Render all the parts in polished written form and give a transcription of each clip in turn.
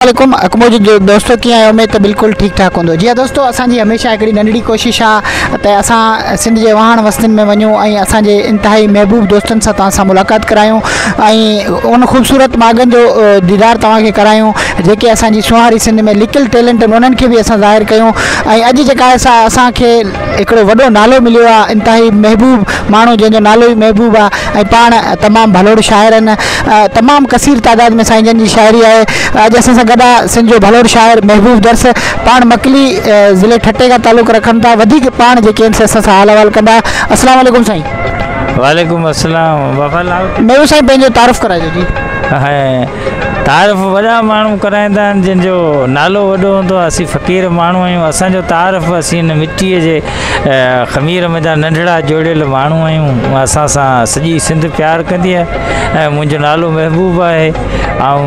वालेकुम अकमो जो दोस्तों की उम्मीद तो बिल्कुल ठीक ठाक होंगे। जी दोस्तों असांजी हमेशा एक नंढड़ी कोशिश है तो असां सिंध के वहाण वस्तन में वनूँ असांजे इंतहाई महबूब दोस्तन से तव्हां मुलाकात करायूं उन खूबसूरत मागन जो दीदार तव्हांखे करायूं जेके असांजी सुहारी सिंध में लिकियल टैलेंट उन्हनि खे भी असां ज़ाहिर कयूं। अॼु जेका असांखे हिकिड़ो वॾो नालो मिलियो आहे इंतहाई महबूब माण्हू जंहिंजो नालो ही महबूब आहे पाण तमामु भलोड़ शाइर आहिनि। तमामु कसीर तादाद में साईं जन जी शाइरी आहे। अॼु असां सां गॾु सिंध जो भलोड़ शाइर महबूब दर्स पाण मकली ज़िले ठट्टे का ताल्लुक़ रखनि था। वधीक पाण जेके आहिनि असां सां हाल अहवाल कंदा। अस्सलाम वालेकुम साईं। वालेकुम अस्सलाम वफ़ालाल। महबूब साईं पंहिंजो तारुफ़ कराइजो जी। तारुफ़ वॾा माण्हू कराईंदा आहिनि जंहिंजो नालो वॾो हूंदो आहे। असीं फ़क़ीर माण्हू आहियूं। असांजो तारुफ़ असीं हिन मिटीअ जे ख़मीर में जा नंढड़ा जोड़ियल माण्हू आहियूं। असां सां सॼी सिंध प्यार कंदी आहे ऐं मुंहिंजो नालो महबूब आहे। ऐं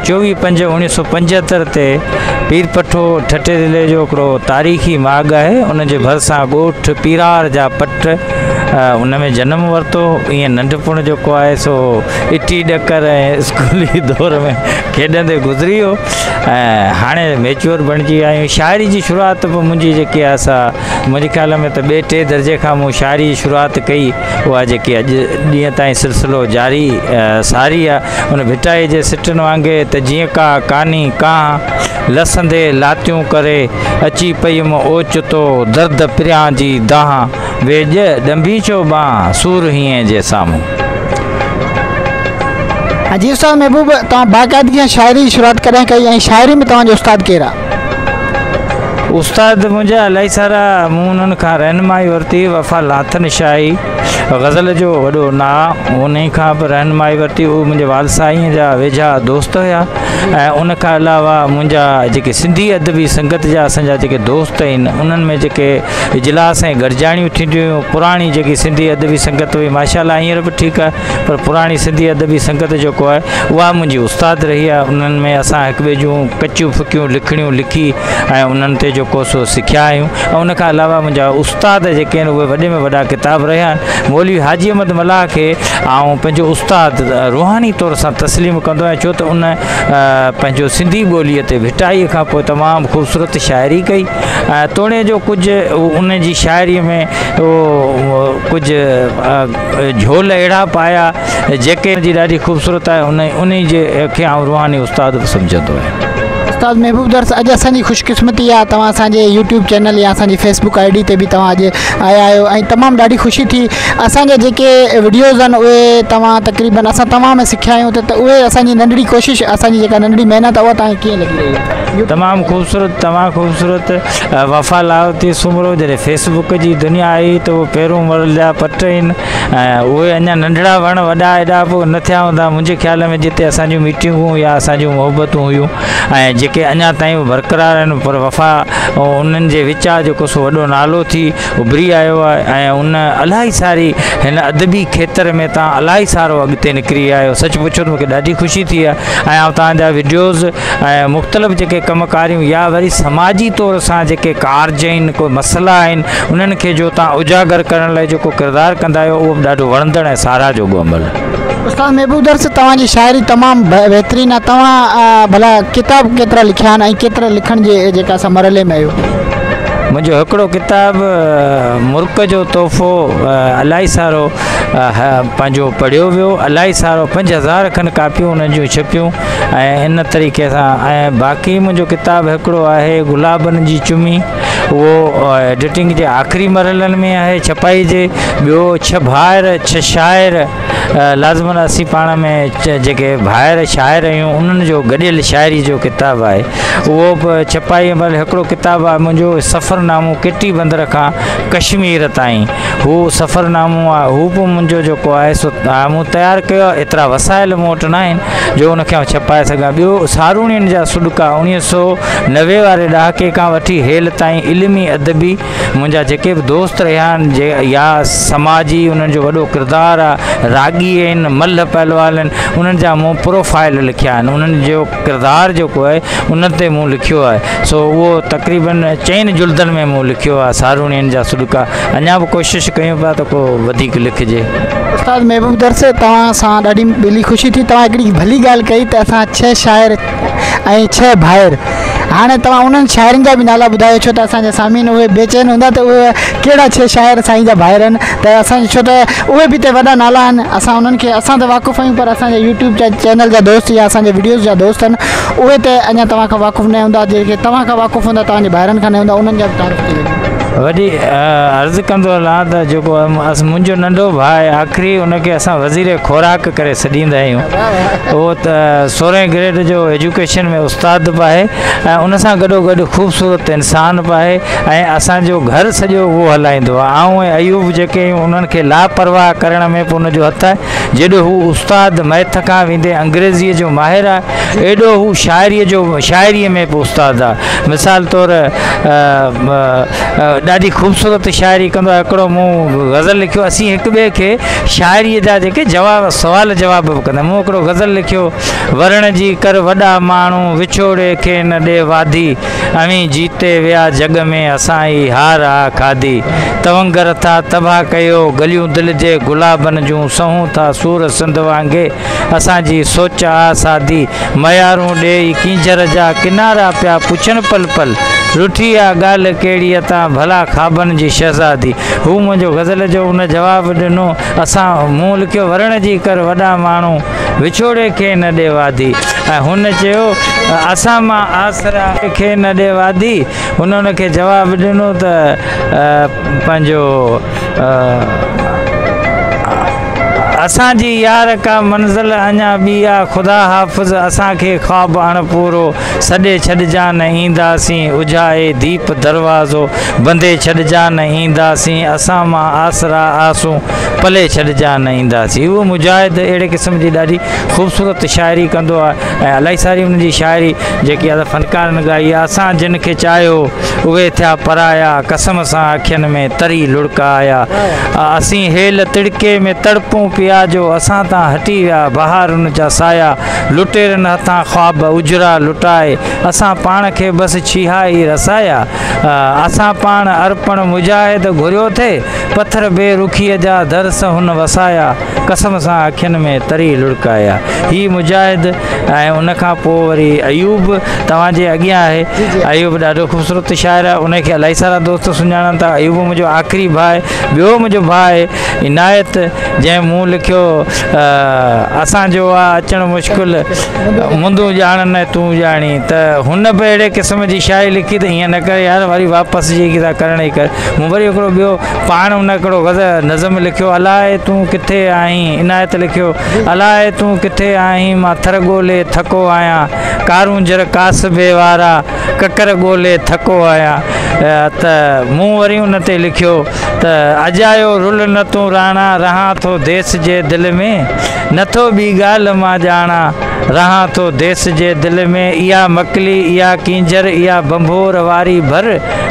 24/5/1975 ते पीर पठो ठट्टे ज़िले जो हिकिड़ो तारीख़ी माॻ आहे। उनजे भरिसां ॻोठ पीरार जा पट उन में जनमु वरितो। ईअं नंढपण जेको आहे सो इटी ॾकर ऐं स्कूली दौर में खेॾंदे गुज़री वियो ऐं हाणे मैच्योर बणिजी आहियूं। शाइरी जी शुरूआत बि मुंहिंजी जेकी आहे असां मुंहिंजे ख़्याल में त ॿिए टे दर्जे खां मूं शाइरी जी शुरूआत कई उहा जेकी अॼु ॾींहं ताईं सिलसिलो जारी सारी आहे। उन भिटाई जे सिटनि वांगुरु त जीअं का कानी कां लसंदे लातियूं करे अची पई मां ओचितो दर्द प्रियां जी दाह वेज ॾंभी चो बां सूर हीअं जे साम्हूं। जी उस्ताद महबूब तव्हां बाक़ायदगी शाइरी जी शुरूआत कॾहिं कई ऐं शाइरी में तव्हांजो उस्ताद केरु आहे? उस्ताद मुंहिंजा इलाही सारा मूं उन्हनि खां रहनुमाई वरिती। वफ़ा लाथन शाही गज़ल जो वॾो नाम उन खां बि रहनुमाई वरिती। उहे मुंहिंजे वाल साईं जा वेझा दोस्त हुआ ऐं उन खां अलावा मुंहिंजा जेके सिंधी अदबी संगत जा असांजा जेके दोस्त आहिनि उन्हनि में जेके इजलास ऐं गॾिजाणियूं थींदियूं हुयूं। पुराणी जेकी सिंधी अदबी संगत हुई माशाअल्लाह हींअर बि ठीकु आहे पर पुराणी सिंधी अदबी संगत जेको आहे उहा मुंहिंजी उस्ताद रही आहे। उन्हनि में असां हिक ॿिए जूं कचियूं फुकियूं लिखणियूं लिखी ऐं उन्हनि ते जेको सो सिखिया आहियूं। ऐं उन खां अलावा मुंहिंजा उस्ताद जेके आहिनि उहे वॾे में वॾा किताब रहिया आहिनि। मौलवी हाजी अहमद मल्लाह खे ऐं पंहिंजो उस्ताद रूहानी तौर सां तस्लीम कंदो आहियां छो त उन पंहिंजो सिंधी ॿोलीअ ते भिटाईअ खां पोइ तमामु ख़ूबसूरत शाइरी कई। तोड़े जो कुझु उन जी शाइरीअ में कुझु झोल अहिड़ा पाया जेके जी ॾाढी ख़ूबसूरत आहे। उन जे खे आउं रूहानी उस्ताद बि सम्झंदो आहियां। उस्ताद महबूब दर्स अॼु असांजी ख़ुशकिस्मती आहे तव्हां असांजे यूट्यूब चैनल या असांजी फेसबुक आई डी ते बि तव्हां अॼु आया आहियो ऐं तमामु ॾाढी ख़ुशी थी। असांजा जेके वीडियोज़ आहिनि उहे तव्हां तक़रीबन असां तव्हां में सिखिया आहियूं त उहे असांजी नंढड़ी कोशिशि असांजी जेका नंढड़ी महिनत आहे उहा तव्हांखे कीअं लॻी रही आहे? तमामु ख़ूबसूरत तमामु ख़ूबसूरत वफ़ा लावती सुमरो जॾहिं फेसबुक जी दुनिया आई त उहे पहिरों मरल जा पट आहिनि ऐं उहे अञा नंढड़ा वण वॾा एॾा पोइ न थिया हूंदा मुंहिंजे ख़्याल में जिते असांजूं मीटिंगूं या असांजूं मोहबतूं हुयूं ऐं जेके अञा ताईं बरक़रार आहिनि पर वफ़ा उन्हनि जे विचार जेको सो वॾो नालो थी उभरी आयो आहे ऐं उन इलाही सारी हिन अदबी खेत्र में तव्हां इलाही सारो अॻिते निकिरी आहियो। सच पुछो त मूंखे ॾाढी ख़ुशी थी आहे ऐं तव्हांजा वीडियोज़ ऐं मुख़्तलिफ़ जेके कमकारियूं या वरी समाजी तौर सां जेके कार्ज आहिनि कोई मसइला आहिनि उन्हनि खे जो तव्हां उजागर करण लाइ जेको किरदारु कंदा आहियो उहो बि ॾाढो वणंदड़ ऐं साराह जोॻो अमल आहे। उस्ताद महबूब दर्स तव्हांजी शाइरी तमामु बहितरीनु आहे। तव्हां भला किताब केतिरा लिखिया आहिनि ऐं केतिरा लिखण जे जेका असां मरहले में आहियो? मुंहिंजो हिकिड़ो किताबु मुल्क जो तोहफ़ो इलाही सारो पंहिंजो पढ़ियो वियो। इलाही सारो 5000 खनि कापियूं उन जूं छपियूं ऐं इन तरीक़े सां ऐं बाक़ी मुंहिंजो किताबु हिकिड़ो आहे गुलाबनि जी चुमी उहो एडिटिंग जे आख़िरी मरहलनि में आहे छपाई जे। ॿियो 6 भाइर 6 शाइर लाज़मन असीं पाण में जेके भाइर शाइर आहियूं उन्हनि जो गॾियल शाइरी जो किताबु आहे उहो बि छपाई महिल। हिकिड़ो किताबु आहे मुंहिंजो सफ़रनामो किटी बंदर खां कश्मीर ताईं हू सफ़रनामो आहे। हू बि मुंहिंजो जेको आहे सो मूं तयारु कयो। एतिरा वसाइल मूं वटि न आहिनि जो उनखे छपाए सघां। ॿियो सारूणियुनि जा सुॾका 1990 वारे ॾहाके खां वठी हेल ताईं इल्मी अदबी मुंहिंजा जेके बि दोस्त रहिया आहिनि जे या समाजी उन्हनि जो वॾो किरदारु आहे, रागी आहिनि, मल्ह पहलवान आहिनि, उन्हनि जा मूं प्रोफाइल लिखिया आहिनि, उन्हनि जो किरदारु जेको आहे उन ते मूं लिखियो आहे। सो उहो तक़रीबन 4 जुल्दनि में मूं लिखियो आहे सारूणियुनि जा सुॾका। अञा बि कोशिशि कयूं पिया त को वधीक लिखिजे। उस्ताद महबूब दर्स, तव्हां सां ॾाढी दिली ख़ुशी थी। तव्हां हिकिड़ी भली ॻाल्हि कई त असां 6 शाइर ऐं 6 भाइर। हाणे तव्हां उन्हनि शाइरनि जा बि नाला ॿुधायो, छो त असांजा सामीन उहे बेचैन हूंदा त उहे कहिड़ा 6 शाइर साईं जा भाइर आहिनि, त असांजे छो त उहे बि त वॾा नाला आहिनि। असां उन्हनि खे असां त वाक़ुफ़ु आहियूं, पर असांजे यूट्यूब चैनल जा दोस्त या असांजे वीडियोज़ जा दोस्त आहिनि, उहे त अञा तव्हां खां वाक़ुफ़ु न हूंदा। जेके तव्हां खां वाक़ुफ़ु हूंदा तव्हांजे भाइरनि खां न हूंदा, उन्हनि जा बि तारीफ़ थी वेंदी। वॾी अर्ज़ु कंदो हलां त जेको मुंहिंजो नंढो भाउ आख़िरी उनखे असां वज़ीर खुराक करे सॾींदा आहियूं। उहो त 16 ग्रेड जो एजुकेशन में उस्ताद बि आहे ऐं उन सां गॾोगॾु ख़ूबसूरत इंसान बि आहे ऐं असांजो घर सॼो उहो हलाईंदो आहे। आऊं ऐं अयूब जेके आहियूं उन्हनि खे लापरवाह करण में बि उनजो हथु आहे। जेॾो हू उस्ताद मैथ खां वेंदे अंग्रेज़ीअ जो माहिर आहे, एॾो हू शाइरीअ में बि उस्ताद आहे। मिसाल तौरु ॾाढी ख़ूबसूरत शाइरी कंदो आहे। हिकिड़ो मूं गज़ल लिखियो, असीं हिक ॿिए खे शाइरीअ जा जेके सवाल जवाब बि कंदा। मूं हिकिड़ो गज़ल लिखियो, वरण जी कर वॾा माण्हू विछोड़े खे न ॾे वाधी, अवी जीते विया जग में असां ई हार आ खाधी, तवंगर था तबाह कयो गलियूं दिलि जे गुलाबनि जूं, सहूं था सूर सिंध वांगे असांजी सोच आ सादी, मयारूं ॾेई कींजर जा किनारा पिया पुछनि पल पल, रुठी आ ॻाल्हि कहिड़ी अतां भला खाबनि जी शहज़ादी। हू मुंहिंजो गज़ल जो उन जवाबु ॾिनो। मूं लिखियो, वरण जी कर वॾा माण्हू विछोड़े खे न ॾे वाधी, ऐं हुन चयो असां मां आसरा खे न ॾे वाधी। हुनखे जवाबु ॾिनो त पंहिंजो असांजी यार का मंज़िल अञा ॿी आहे, ख़ुदा हाफ़िज़ असांखे ख़्वाबु अणपूरो, सॾे छॾिजा न ईंदासीं उजाए दीप दरवाज़ो, बंदे छॾिजा न ईंदासीं असां मां आसरा आसूं, पले छॾिजा न ईंदासीं। उहो मुजाहिद अहिड़े क़िस्म जी ॾाढी ख़ूबसूरत शाइरी कंदो आहे ऐं इलाही सारी उनजी शाइरी जेकी आहे फ़नकारनि ॻाई आहे। असां जिन खे चाहियो उहे थिया पराया, कसम सां अखियुनि में तरी लुड़का आया, असीं हेल तिड़के में तड़पूं पिया जो असां तां हटी विया बहारुनि जा साया, लुटेरनि हथां ख़्वाब उजरा लुटाए असां पाण खे बसि छिहाई रसाया, असां पाण अर्पण मुजाहिद घुरियो थे, पथर बेरुखीअ जा दरस हुन वसाया, कसम सां अखियुनि में तरी लुड़काया। ही मुजाहिद ऐं उनखां पोइ वरी अयूब तव्हांजे अॻियां आहे। अयूब ॾाढो ख़ूबसूरत शाइर आहे, उनखे इलाही सारा दोस्त सुञाणनि था। अयूब मुंहिंजो आख़िरी भाउ आहे। ॿियो मुंहिंजो भाउ आहे इनायत, जंहिं मूं लिखियो असांजो आहे अचणु मुश्किल मुंदूं ॼाण न तूं ॼाणी, त हुन बि अहिड़े क़िस्म जी शाइरी लिखी त ईअं न करे यार वरी वापसि जेकी था करण ई कर। मूं वरी हिकिड़ो ॿियो पाण हुन हिकिड़ो गज़ल नज़म लिखियो, अलाए तूं किथे आहीं। इनायत लिखियो, अलाए तूं किथे आहीं मां थर ॻोल्हे थको आहियां, कारूंजर कासबे वारा ककर ॻोल्हे थको आहियां। त मूं वरी हुन ते लिखियो त अजायो रुल न तूं राणा, रहां थो देस जे दिलि में, नथो ॿी ॻाल्हि मां ॼाणा, रहां थो देस जे दिलि में, इहा मकली इहा कींजर इहा बंभोर वारी भर,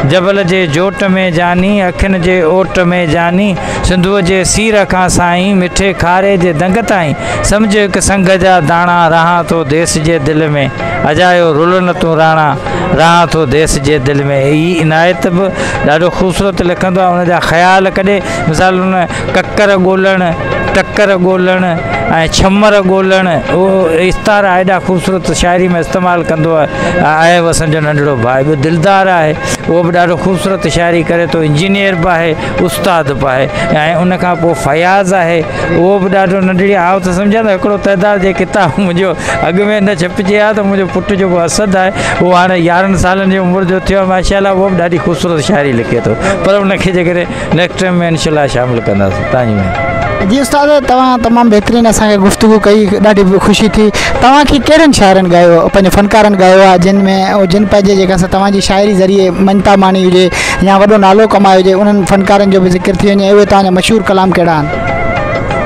जबल जे जोट में जानी अखियुनि जे ओट में जानी, सिंधूअ जे सीर खां साईं मिठे खारे जे दंग ताईं, सम्झ हिकु संग जा दाणा, रहां थो देस जे दिलि में, अजायो रुल न तूं राणा, रहां थो देस जे दिलि में। ही इनायत बि ॾाढो ख़ूबसूरत लिखंदो आहे। हुनजा ख़्याल कॾहिं मिसाल हुन ककर ॻोल्हणु, टक्कर ॻोल्हणु ऐं छमर ॻोल्हणु, उहो इस्तारा एॾा ख़ूबसूरत शाइरी में इस्तेमालु कंदो आहे। आहे असांजो नंढड़ो भाउ ॿियो दिलदार आहे, उहो बि ॾाढो ख़ूबसूरत शाइरी करे थो, इंजीनियर बि आहे, उस्ताद बि आहे। ऐं उनखां पोइ फयाज़ आहे, उहो बि ॾाढो नंढड़ी आउं त सम्झा त हिकिड़ो तइदाद जे किताब मुंहिंजो अॻु में न छपिजे आहे, त मुंहिंजो पुटु जेको असद आहे उहो हाणे 11 सालनि जी उमिरि जो थियो आहे माशाअल्लाह, उहो बि ॾाढी ख़ूबसूरत शाइरी लिखे थो, पर उनखे जेकॾहिं नेक्स्ट टाइम में इनशाअल्लाह शामिलु कंदासीं। तव्हांजी महिरबानी। जी उस्ताद, तव्हां तमामु बहितरीनु असांखे गुफ़्तगू कई, ॾाढी ख़ुशी थी। तव्हांखे कहिड़नि शाइरनि ॻायो, पंहिंजे फ़नकारनि ॻायो आहे जिन में जिन पंहिंजे जेका तव्हांजी शाइरी ज़रिए मञता माणी हुजे या वॾो नालो कमायो हुजे, उन्हनि फ़नकारनि जो बि ज़िक्र थी वञे, उहे तव्हांजा मशहूरु कलाम कहिड़ा आहिनि?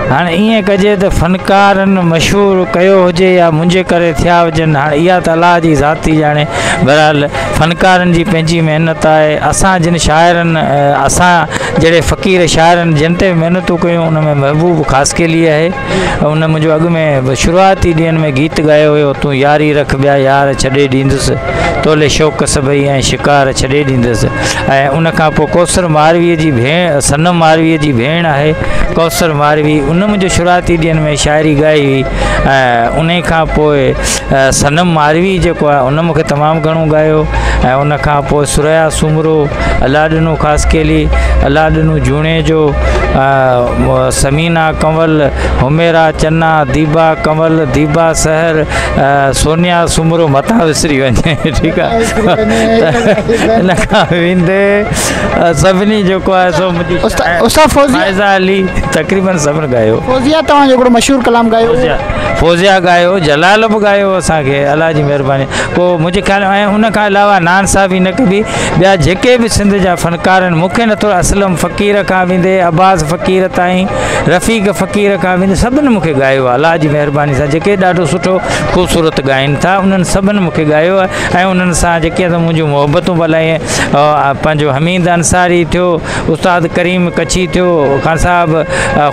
हाणे ईअं कजे त फ़नकारनि मशहूरु कयो हुजे या मुंहिंजे करे थिया हुजनि, हाणे इहा त अलाह जी ज़ाती ॼाणे। बहरहाल फ़नकारनि जी पंहिंजी महिनत आहे। असां जिन शाइरनि असां जहिड़े फ़क़ीर शाइरनि जिन ते महिनतूं कयूं उन में महबूब ख़ासि के लिए आहे। उन मुंहिंजो अॻु में शुरूआती ॾींहंनि में गीत ॻायो हुयो, तूं यारी रख ॿिया यार छॾे ॾींदुसि, तोले शौक़ सभई ऐं शिकार छॾे ॾींदुसि। ऐं उन खां पोइ कौसर मारवीअ जी भेण, सनम मारवीअ जी भेण आहे कौसर मारवी, उन मुंहिंजो शुरूआती ॾींहंनि में शाइरी ॻाई हुई। ऐं उन खां पोइ सनम मारवी जेको आहे उन मूंखे तमामु घणो ॻायो। ऐं उन खां पोइ सुरया सुमरो, अला ॾिनो ख़ासि केली, अला ॾिनो जूणे जो, समीना कंवल, हुमेरा चन्ना, दीबा कंवल, दीबा सहर, सोनिया सुमरो मथां विसरी वञे, ठीकु आहे। इन खां वेंदे सभिनी जेको आहे सो फ़ौज़िया अली तक़रीबन सभिनि ॻायो। फ़ौज़िया तव्हांजो हिकिड़ो मशहूरु कलाम ॻायो, फ़ौज़िया ॻायो, जलाल बि ॻायो असांखे, अलाह जी महिरबानी। पोइ मुंहिंजे ख़्याल में उन खां अलावा नान साहब ई न कबी ॿिया जेके बि सिंध जा फ़नकार आहिनि, मूंखे नथो असलम फ़क़ीर खां वेंदे अब्बास फ़क़ीर ताईं, रफ़ीक फ़क़ीर खां वेंदे सभिनि मूंखे ॻायो आहे अलाह जी महिरबानी सां। जेके ॾाढो सुठो ख़ूबसूरत ॻाइनि था उन्हनि सभिनि मूंखे ॻायो आहे। ऐं उन्हनि सां जेके त मुंहिंजूं मोहबतूं भलाई, पंहिंजो हमीद अंसारी थियो, उस्ताद करीम कच्छी थियो, ख़ान साहब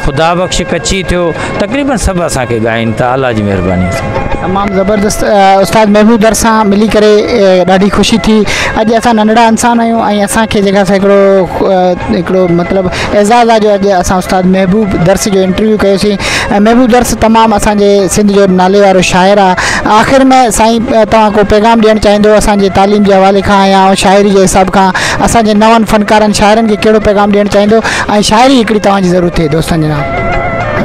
ख़ुदा बख़्श कच्छी थियो, तक़रीबन सभु असांखे ॻाइनि था अलाह जी महिरबानी सां। तमामु ज़बरदस्त उस्ताद महबूब दर सां मिली करे ॾाढी ख़ुशी थी। अॼु असां नंढड़ा इंसान आहियूं ऐं असांखे जेका हिकिड़ो मतिलबु एज़ाज़ आहे जो अॼु असां उस्ताद महबूब दर्स जो इंटरव्यू कयोसीं। महबूब दर्स तमामु असांजे सिंध जो नाले वारो शाइर आहे। आख़िर में साईं तव्हां को पैगाम ॾियणु चाहींदो असांजे तालीम जे हवाले खां या शाइरी जे हिसाब खां असांजे नवनि फ़नकारनि शाइरनि खे कहिड़ो पैगाम ॾियणु चाहींदो, ऐं शाइरी हिकिड़ी तव्हांजी ज़रूरत थिए दोस्तनि जे नाम?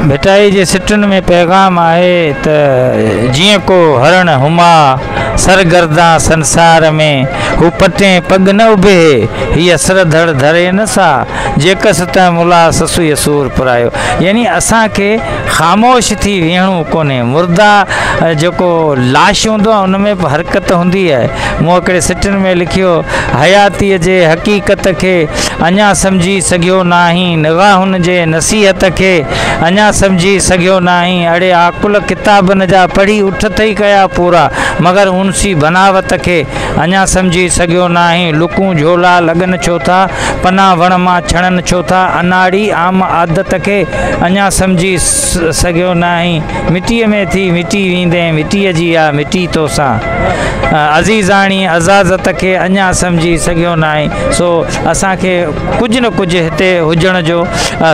मिठाई जे सिटुनि में पैगाम आहे त जीअं को हरण हुमा सरगर्दा संसार में, हू पटे पग न उभे हीअ असर धड़ धरे न सा, जेकस त मुला ससु सूर पुरायो। यानी असांखे ख़ामोश थी वेहणो कोन्हे। मुर्दा जेको लाश हूंदो आहे उन में बि हरकत हूंदी आहे। मूं हिकिड़े सिटुनि में लिखियो, हयातीअ जे हक़ीक़त खे अञा सम्झी सघियो नाहीं, निगाहुनि जे नसीहत खे अञा सम्झी सघियो नाहीं, अड़े आकुल किताबनि जा पढ़ी उठ थई कया पूरा, मगर उनसी बनावत खे अञा सम्झी सघियो नाहीं, लुकूं झोला लॻनि छो था, पना वण मां छणनि छो था, अनाड़ी आम आदत खे अञा सम्झी सघियो नाहीं, मिटीअ में थी मिटी वेंदे मिटीअ जी आहे मिटी तो सां, अज़ीज़ाणी अज़ाज़त खे अञा सम्झी सघियो नाहीं। सो असांखे कुझु न कुझु हिते हुजण जो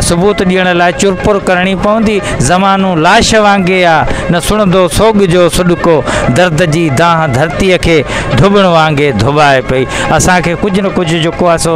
सबूत ॾियण लाइ चुरपुर करणी पवंदी। ज़मानो लाश वांगुरु आहे, न सुणंदो सोग जो सुॾको, दर्द जी दाह धरतीअ खे धुबण वांगुरु धुबाए पई। असांखे कुझु न कुझु जेको आहे सो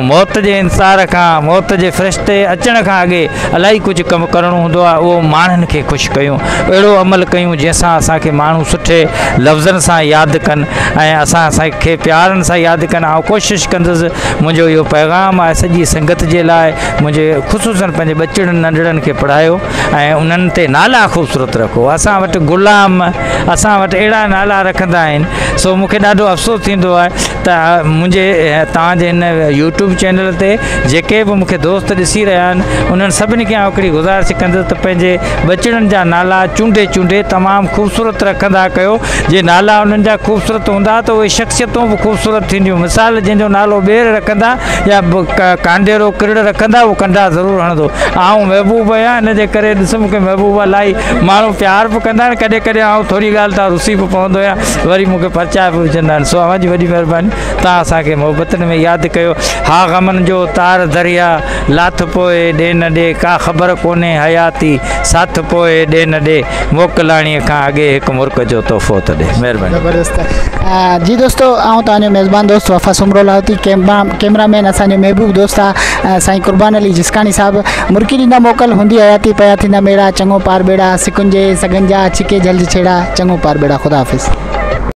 मौत जे इंसार खां, मौत जे फ़रिश्ते अचण खां अॻे इलाही कुझु कमु करणो हूंदो आहे। उहो माण्हुनि खे ख़ुशि कयूं, अहिड़ो अमल कयूं जंहिंसां असांखे माण्हू सुठे लफ़्ज़नि सां यादि कनि ऐं असांखे प्यारनि सां यादि कनि। ऐं कोशिशि कंदुसि मुंहिंजो इहो पैगाम आहे सॼी संगत जे लाइ, मुंहिंजे ख़ुशूसनि पंहिंजे बचड़नि नंढड़नि खे पढ़ायो ऐं उन्हनि ते नाला ख़ूबसूरत रखो। असां वटि ग़ुलाम, असां वटि अहिड़ा नाला रखंदा आहिनि। सो मूंखे ॾाढो अफ़सोस थींदो आहे त मुंहिंजे तव्हांजे हिन यूट्यूब चैनल ते जेके बि मूंखे दोस्त ॾिसी रहिया आहिनि उन्हनि सभिनी खे हिकिड़ी गुज़ारिश कंदुसि त पंहिंजे बचड़नि जा नाला चूंडे चूंडे तमामु ख़ूबसूरत रखंदा कयो। जे नाला उन्हनि जा ख़ूबसूरत हूंदा त उहे शख़्सियतूं बि ख़ूबसूरत थींदियूं। मिसाल जंहिंजो नालो ॿेर रखंदा या कांडेरो किरड़ रखंदा उहो कंडा ज़रूरु हणंदो। आउं महबूब आहियां, इन जे करे ॾिस मूंखे महबूब इलाही माण्हू प्यार बि कंदा आहिनि, कॾहिं कॾहिं आउं थोरी ॻाल्हि तां रुसी बि पवंदो आहियां, वरी मूंखे परचाए बि विझंदा आहिनि। सो अव्हां जी वॾी महिरबानी, तव्हां असांखे मोहबतनि में यादि कयो। हा ग़मनि जो तार दरिया लाथ पोइ ॾे न ॾे, का ख़बर कोन्हे हयाती साथ पोइ ॾे न ॾे, मोकलाणीअ खां अॻे हिकु मुर्क जो तोहफ़ो त ॾे। महिरबानी। ज़बरदस्त जी दोस्तो, आउं तव्हांजो मेज़बान दोस्त वफ़ा सुमरो लाहौती, कैमरामैन असांजो महबूब दोस्त आहे साईं कुर्बान अली जिस्कानी साहब। मुर्की ॾींदा मोकल हूंदी हयाती, पया थींदा मेड़ा, चङो पार बेड़ा, सिकुंजे सगंजा छिके जल्द छेड़ा, चङो पार बेड़ा। ख़ुदा हाफ़िज़।